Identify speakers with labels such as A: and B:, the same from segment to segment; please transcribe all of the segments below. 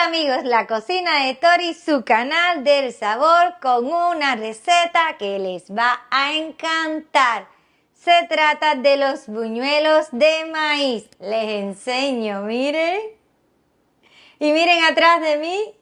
A: Hola amigos, la cocina de Tori, su canal del sabor con una receta que les va a encantar. Se trata de los buñuelos de maíz. Les enseño, miren. Y miren atrás de mí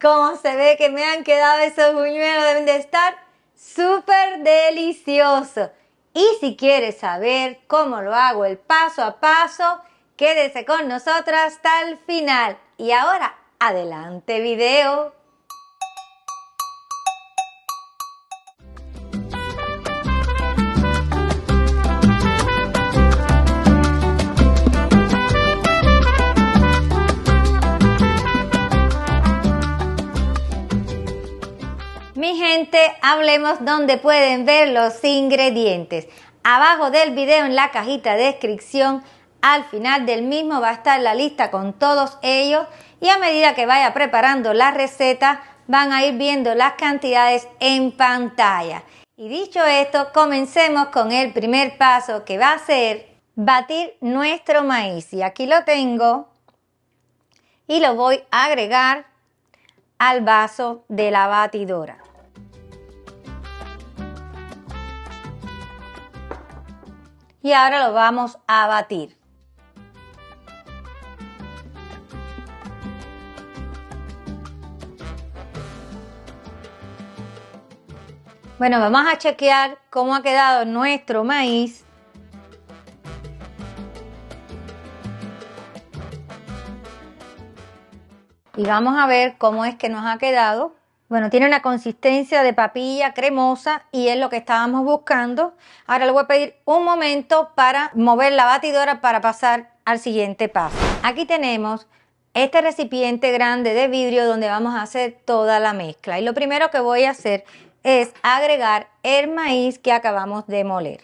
A: cómo se ve que me han quedado esos buñuelos. Deben de estar súper deliciosos. Y si quieres saber cómo lo hago el paso a paso, quédese con nosotros hasta el final. Y ahora, adelante video. Mi gente, hablemos donde pueden ver los ingredientes. Abajo del video en la cajita de descripción, al final del mismo va a estar la lista con todos ellos y a medida que vaya preparando la receta van a ir viendo las cantidades en pantalla. Y dicho esto, comencemos con el primer paso que va a ser batir nuestro maíz. Y aquí lo tengo y lo voy a agregar al vaso de la batidora. Y ahora lo vamos a batir. Bueno, vamos a chequear cómo ha quedado nuestro maíz. Y vamos a ver cómo es que nos ha quedado. Bueno, tiene una consistencia de papilla cremosa y es lo que estábamos buscando. Ahora le voy a pedir un momento para mover la batidora para pasar al siguiente paso. Aquí tenemos este recipiente grande de vidrio donde vamos a hacer toda la mezcla. Y lo primero que voy a hacer es agregar el maíz que acabamos de moler.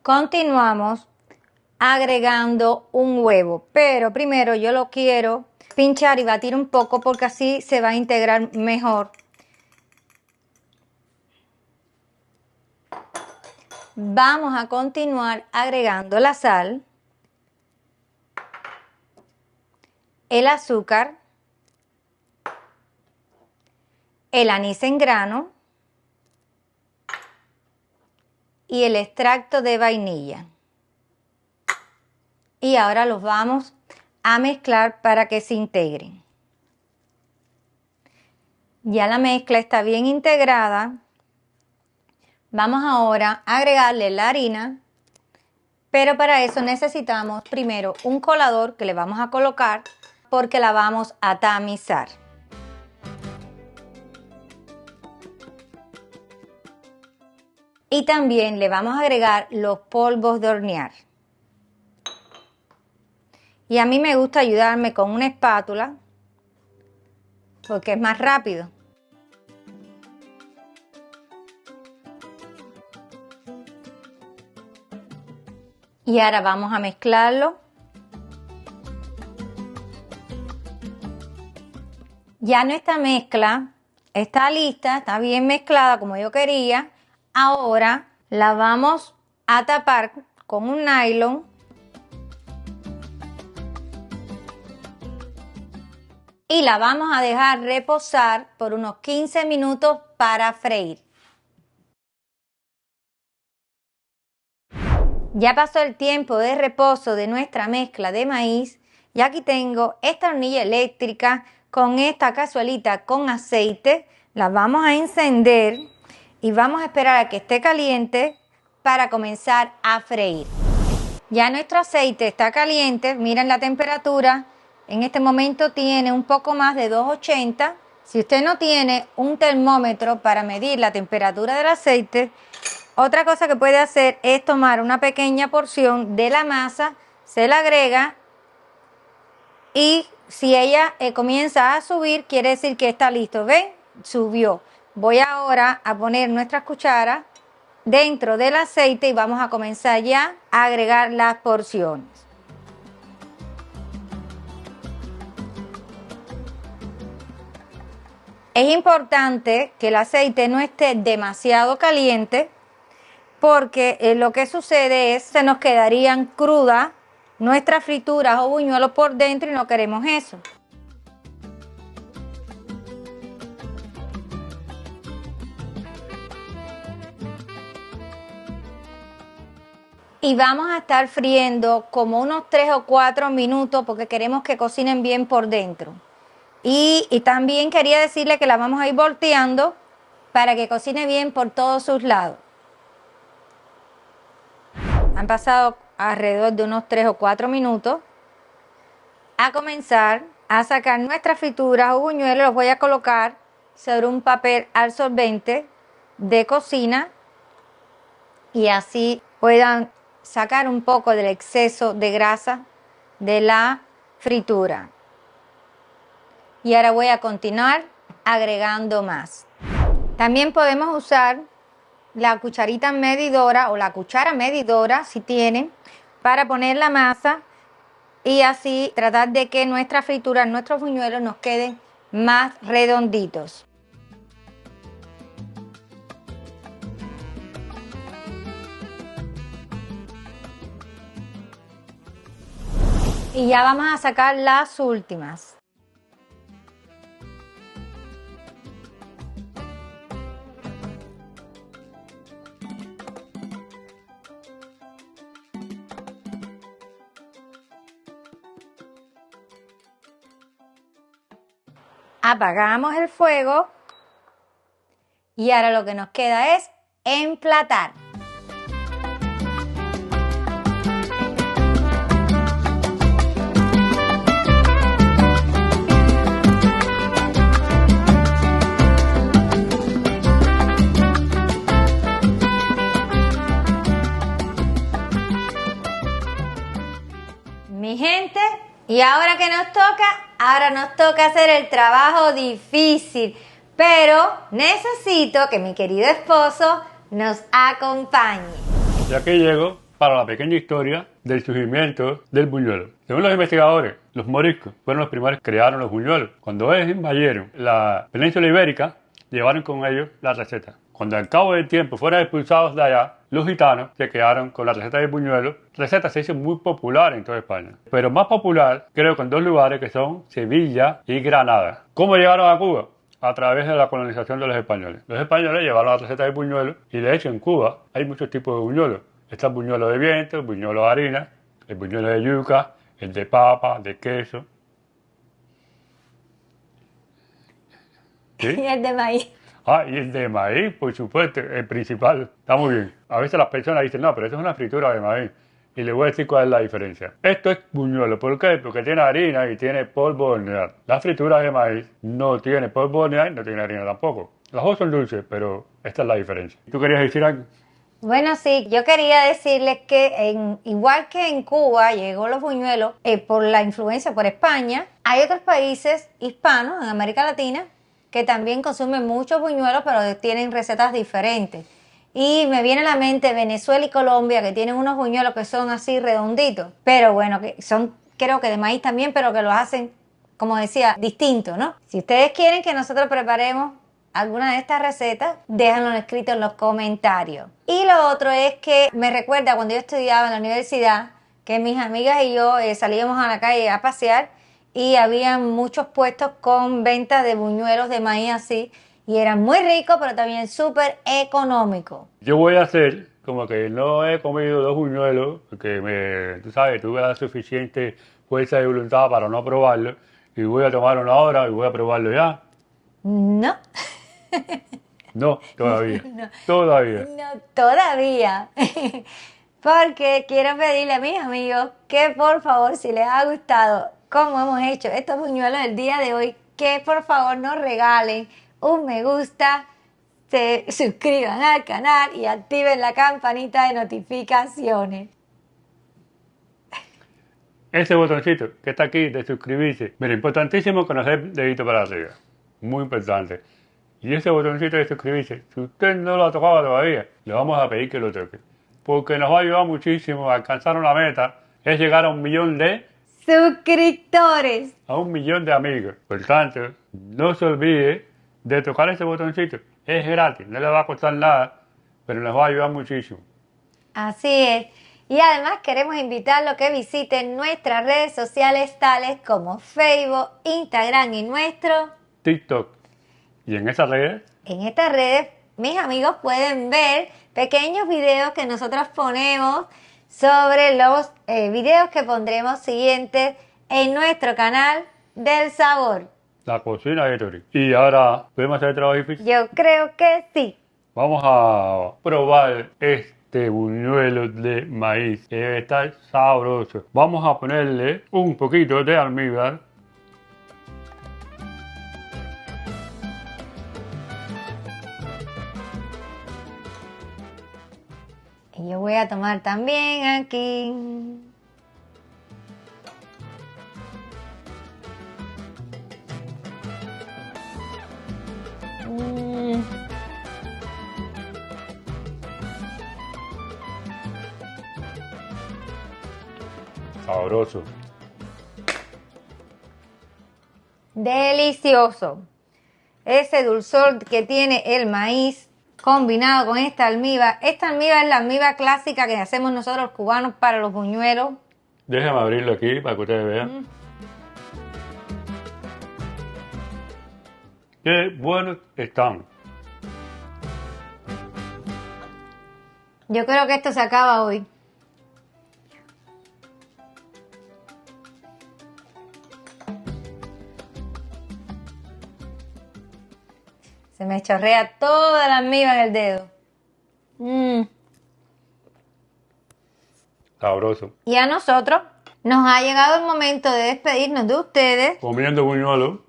A: Continuamos agregando un huevo, pero primero yo lo quiero pinchar y batir un poco porque así se va a integrar mejor. Vamos a continuar agregando la sal, el azúcar, el anís en grano y el extracto de vainilla. Y ahora los vamos a mezclar para que se integren. Ya la mezcla está bien integrada. Vamos ahora a agregarle la harina, pero para eso necesitamos primero un colador que le vamos a colocar porque la vamos a tamizar. Y también le vamos a agregar los polvos de hornear. Y a mí me gusta ayudarme con una espátula porque es más rápido. Y ahora vamos a mezclarlo. Ya nuestra mezcla está lista, está bien mezclada como yo quería. Ahora la vamos a tapar con un nylon. Y la vamos a dejar reposar por unos 15 minutos para freír. Ya pasó el tiempo de reposo de nuestra mezcla de maíz y aquí tengo esta hornilla eléctrica con esta cazuelita con aceite. La vamos a encender y vamos a esperar a que esté caliente para comenzar a freír. Ya nuestro aceite está caliente, miren la temperatura. En este momento tiene un poco más de 280. Si usted no tiene un termómetro para medir la temperatura del aceite, otra cosa que puede hacer es tomar una pequeña porción de la masa, se la agrega y si ella comienza a subir, quiere decir que está listo. ¿Ven? Subió. Voy ahora a poner nuestras cucharas dentro del aceite y vamos a comenzar ya a agregar las porciones. Es importante que el aceite no esté demasiado caliente porque lo que sucede es se nos quedarían crudas nuestras frituras o buñuelos por dentro y no queremos eso. Y vamos a estar friendo como unos 3 o 4 minutos porque queremos que cocinen bien por dentro. Y también quería decirle que la vamos a ir volteando para que cocine bien por todos sus lados. Han pasado alrededor de unos 3 o 4 minutos. A comenzar a sacar nuestras frituras o buñuelos, los voy a colocar sobre un papel absorbente de cocina y así puedan sacar un poco del exceso de grasa de la fritura. Y ahora voy a continuar agregando más. También podemos usar la cucharita medidora o la cuchara medidora si tienen para poner la masa y así tratar de que nuestra fritura, nuestros buñuelos nos queden más redonditos. Y ya vamos a sacar las últimas. Apagamos el fuego y ahora lo que nos queda es emplatar. Mi gente, y ahora que nos toca, ahora nos toca hacer el trabajo difícil, pero necesito que mi querido esposo nos acompañe.
B: Y aquí llego para la pequeña historia del surgimiento del buñuelo. Según los investigadores, los moriscos fueron los primeros que crearon los buñuelos. Cuando ellos invadieron la península ibérica, llevaron con ellos la receta. Cuando al cabo del tiempo fueron expulsados de allá, los gitanos se quedaron con la receta del buñuelo. La receta se hizo muy popular en toda España, pero más popular creo que en dos lugares que son Sevilla y Granada. ¿Cómo llegaron a Cuba? A través de la colonización de los españoles. Los españoles llevaron la receta del buñuelo y de hecho en Cuba hay muchos tipos de buñuelos. Está el buñuelo de viento, el buñuelo de harina, el buñuelo de yuca, el de papa, de queso. ¿Sí?
A: Y el de maíz.
B: Ah, y el de maíz, por supuesto, el principal. Está muy bien. A veces las personas dicen, no, pero eso es una fritura de maíz. Y les voy a decir cuál es la diferencia. Esto es buñuelo. ¿Por qué? Porque tiene harina y tiene polvo de hornear. La fritura de maíz no tiene polvo de hornear y no tiene harina tampoco. Las dos son dulces, pero esta es la diferencia. ¿Tú querías decir algo?
A: Bueno, sí, yo quería decirles que igual que en Cuba llegó los buñuelos por la influencia por España, hay otros países hispanos en América Latina que también consumen muchos buñuelos, pero tienen recetas diferentes. Y me viene a la mente Venezuela y Colombia, que tienen unos buñuelos que son así redonditos, pero bueno, que son creo que de maíz también, pero que los hacen, como decía, distintos, ¿no? Si ustedes quieren que nosotros preparemos alguna de estas recetas, déjanlo escrito en los comentarios. Y lo otro es que me recuerda cuando yo estudiaba en la universidad, que mis amigas y yo salíamos a la calle a pasear y había muchos puestos con venta de buñuelos de maíz así, y eran muy ricos, pero también súper económicos.
B: Yo voy a hacer como que no he comido dos buñuelos, porque tú sabes, tuve la suficiente fuerza de voluntad para no probarlo, y voy a tomar una hora y voy a probarlo ya.
A: No.
B: No, todavía.
A: No.
B: Todavía.
A: No, todavía. Porque quiero pedirle a mis amigos que por favor, si les ha gustado cómo hemos hecho estos buñuelos el día de hoy, que por favor nos regalen un me gusta, se suscriban al canal y activen la campanita de notificaciones.
B: Ese botoncito que está aquí de suscribirse, mira, importantísimo conocer el dedito para arriba. Muy importante. Y ese botoncito de suscribirse, si usted no lo ha tocado todavía, le vamos a pedir que lo toque. Porque nos va a ayudar muchísimo a alcanzar una meta, es llegar a 1 millón de
A: suscriptores.
B: A 1 millón de amigos. Por tanto, no se olvide de tocar ese botoncito. Es gratis, no le va a costar nada. pero les va a ayudar muchísimo.
A: Así es. Y además queremos invitarlos a que visiten nuestras redes sociales tales como Facebook, Instagram y nuestro.
B: TikTok. Y en esas redes,
A: En estas redes, mis amigos pueden ver pequeños videos que nosotros ponemos sobre los videos que pondremos siguientes en nuestro canal del sabor.
B: la cocina de Tori. Y ahora, ¿podemos hacer el trabajo difícil?
A: Yo creo que sí.
B: Vamos a probar este buñuelo de maíz, que debe estar sabroso. Vamos a ponerle un poquito de almíbar.
A: Y yo voy a tomar también aquí. Mm.
B: Sabroso.
A: Delicioso. Ese dulzor que tiene el maíz combinado con esta almíbar. Esta almíbar es la almíbar clásica que hacemos nosotros los cubanos para los buñuelos.
B: Déjame abrirlo aquí para que ustedes vean. Qué buenos están.
A: Yo creo que esto se acaba hoy. Se me chorrea toda la almíbar en el dedo.
B: Sabroso.
A: Y a nosotros nos ha llegado el momento de despedirnos de ustedes,
B: Comiendo buñuelo.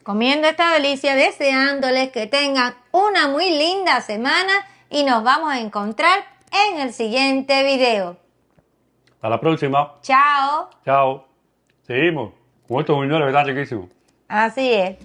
A: comiendo esta delicia, deseándoles que tengan una muy linda semana y nos vamos a encontrar en el siguiente video.
B: Hasta la próxima.
A: Chao.
B: Chao. Seguimos con estos buñuelos que están riquísimos.
A: Así es.